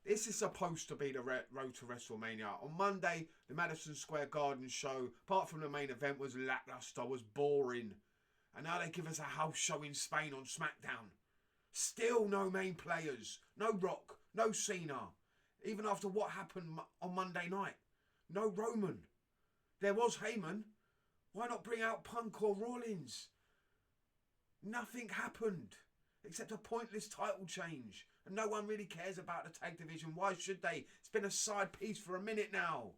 This is supposed to be the road to WrestleMania. On Monday, the Madison Square Garden show, apart from the main event, was lackluster, was boring. And now they give us a house show in Spain on SmackDown. Still no main players. No Rock. No Cena. Even after what happened on Monday night. No Roman. There was Heyman. Why not bring out Punk or Rollins? Nothing happened. Except a pointless title change. And no one really cares about the tag division. Why should they? It's been a side piece for a minute now.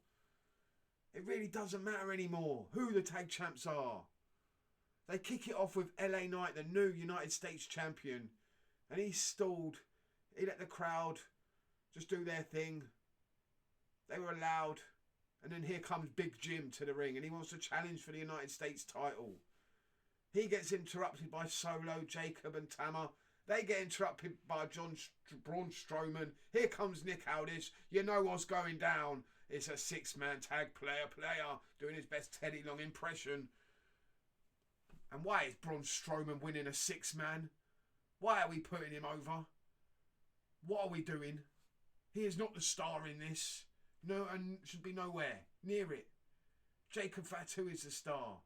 It really doesn't matter anymore who the tag champs are. They kick it off with LA Knight, the new United States champion. And he stalled. He let the crowd just do their thing. They were allowed. And then here comes Big Jim to the ring. And he wants to challenge for the United States title. He gets interrupted by Solo, Jacob and Tama. They get interrupted by Braun Strowman. Here comes Nick Aldis. You know what's going down. It's a 6-man tag player doing his best Teddy Long impression. And why is Braun Strowman winning a 6-man? Why are we putting him over? What are we doing? He is not the star in this. No, and should be nowhere near it. Jacob Fatu is the star.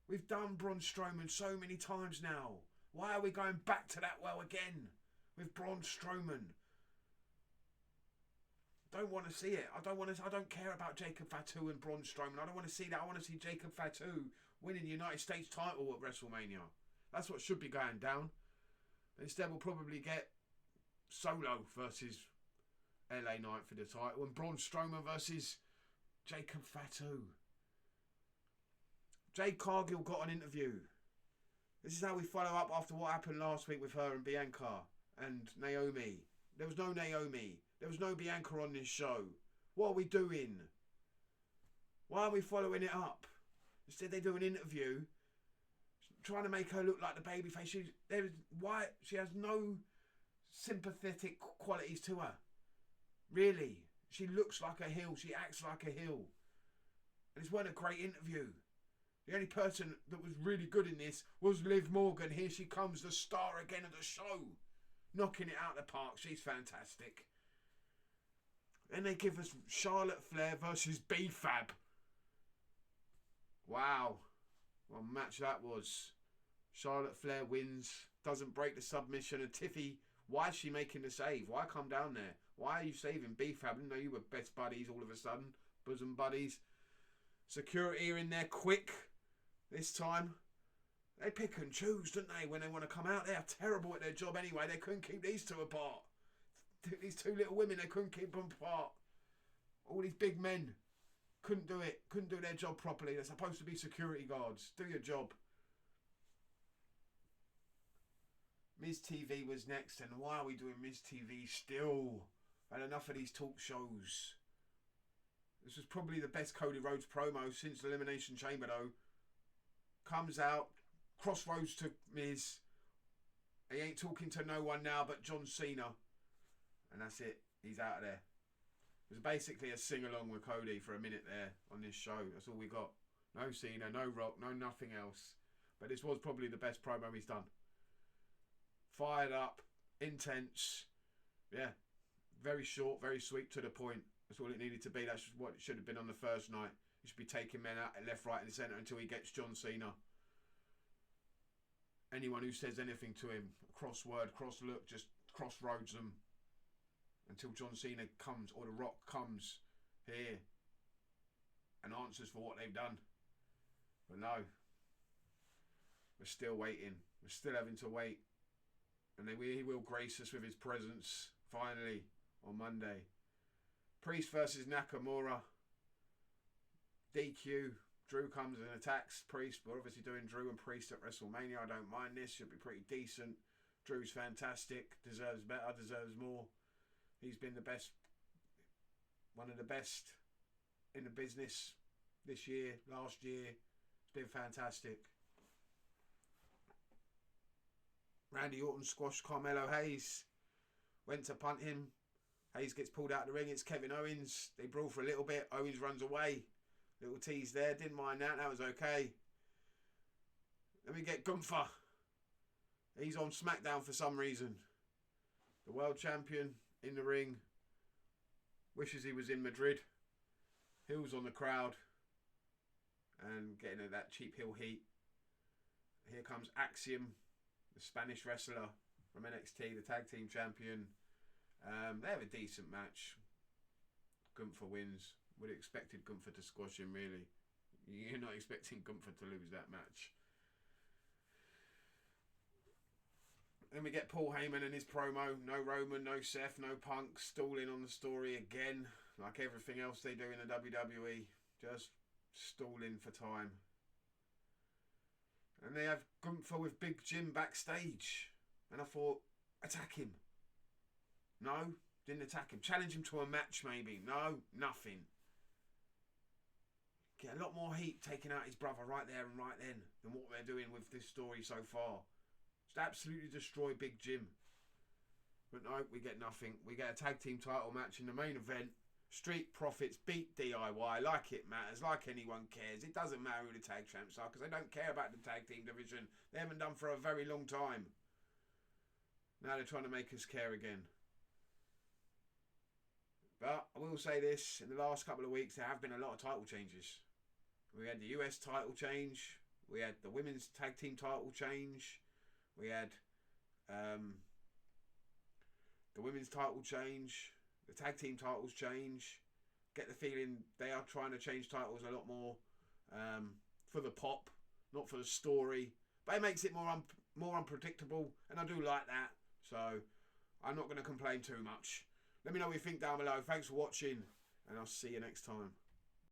We've done Braun Strowman so many times now. Why are we going back to that well again with Braun Strowman? Don't want to see it. I don't care about Jacob Fatu and Braun Strowman. I don't want to see that. I want to see Jacob Fatu winning the United States title at WrestleMania. That's what should be going down. But instead, we'll probably get Solo versus LA Knight for the title and Braun Strowman versus Jacob Fatu. Jade Cargill got an interview. This is how we follow up after what happened last week with her and Bianca and Naomi. There was no Naomi. There was no Bianca on this show. What are we doing? Why are we following it up? Instead they do an interview trying to make her look like the babyface. She has no sympathetic qualities to her. Really. She looks like a heel. She acts like a heel. And this wasn't a great interview. The only person that was really good in this was Liv Morgan. Here she comes, the star again of the show. Knocking it out of the park. She's fantastic. Then they give us Charlotte Flair versus BFab. Wow. What a match that was. Charlotte Flair wins. Doesn't break the submission. And Tiffy, why is she making the save? Why come down there? Why are you saving BFab? I didn't know you were best buddies all of a sudden. Bosom buddies. Security are in there quick. This time. They pick and choose, don't they? When they want to come out. They are terrible at their job anyway. They couldn't keep these two apart. These two little women, they couldn't keep them apart. All these big men couldn't do it. Couldn't do their job properly. They're supposed to be security guards. Do your job. Miz TV was next. And why are we doing Miz TV still? I've had enough of these talk shows. This was probably the best Cody Rhodes promo since Elimination Chamber though. Comes out, crossroads to Miz. He ain't talking to no one now but John Cena. And that's it. He's out of there. It was basically a sing-along with Cody for a minute there on this show. That's all we got. No Cena, no Rock, no nothing else. But this was probably the best promo he's done. Fired up, intense. Yeah. Very short, very sweet, to the point. That's all it needed to be. That's what it should have been on the first night. He should be taking men out left, right and centre until he gets John Cena. Anyone who says anything to him, cross-word, cross-look, just crossroads them. Until John Cena comes, or The Rock comes here and answers for what they've done. But no. We're still waiting. We're still having to wait. And he will grace us with his presence, finally, on Monday. Priest versus Nakamura. DQ. Drew comes and attacks Priest. We're obviously doing Drew and Priest at WrestleMania. I don't mind this. Should be pretty decent. Drew's fantastic. Deserves better. Deserves more. He's been the best. One of the best in the business this year. Last year. It's been fantastic. Randy Orton squashed Carmelo Hayes. Went to punt him. Hayes gets pulled out of the ring. It's Kevin Owens. They brawl for a little bit. Owens runs away. Little tease there. Didn't mind that. That was okay. Then we get Gunther. He's on SmackDown for some reason. The world champion in the ring. Wishes he was in Madrid. Heels on the crowd. And getting that cheap heel heat. Here comes Axiom, the Spanish wrestler from NXT, the tag team champion. They have a decent match. Gunther wins. Would have expected Gunther to squash him, really. You're not expecting Gunther to lose that match. Then we get Paul Heyman and his promo. No Roman, no Seth, no Punk. Stalling on the story again. Like everything else they do in the WWE. Just stalling for time. And they have Gunther with Big Jim backstage. And I thought, attack him. No, didn't attack him. Challenge him to a match maybe. No, nothing. Get a lot more heat taking out his brother right there and right then than what they're doing with this story so far. Just absolutely destroy Big Jim. But no, we get nothing. We get a tag team title match in the main event. Street Profits beat DIY. Like it matters. Like anyone cares. It doesn't matter who the tag champs are because they don't care about the tag team division. They haven't done for a very long time. Now they're trying to make us care again. But I will say this. In the last couple of weeks, there have been a lot of title changes. We had the US title change. We had the women's tag team title change. We had the women's title change. The tag team titles change. Get the feeling they are trying to change titles a lot more for the pop, not for the story. But it makes it more unpredictable, and I do like that. So I'm not going to complain too much. Let me know what you think down below. Thanks for watching, and I'll see you next time.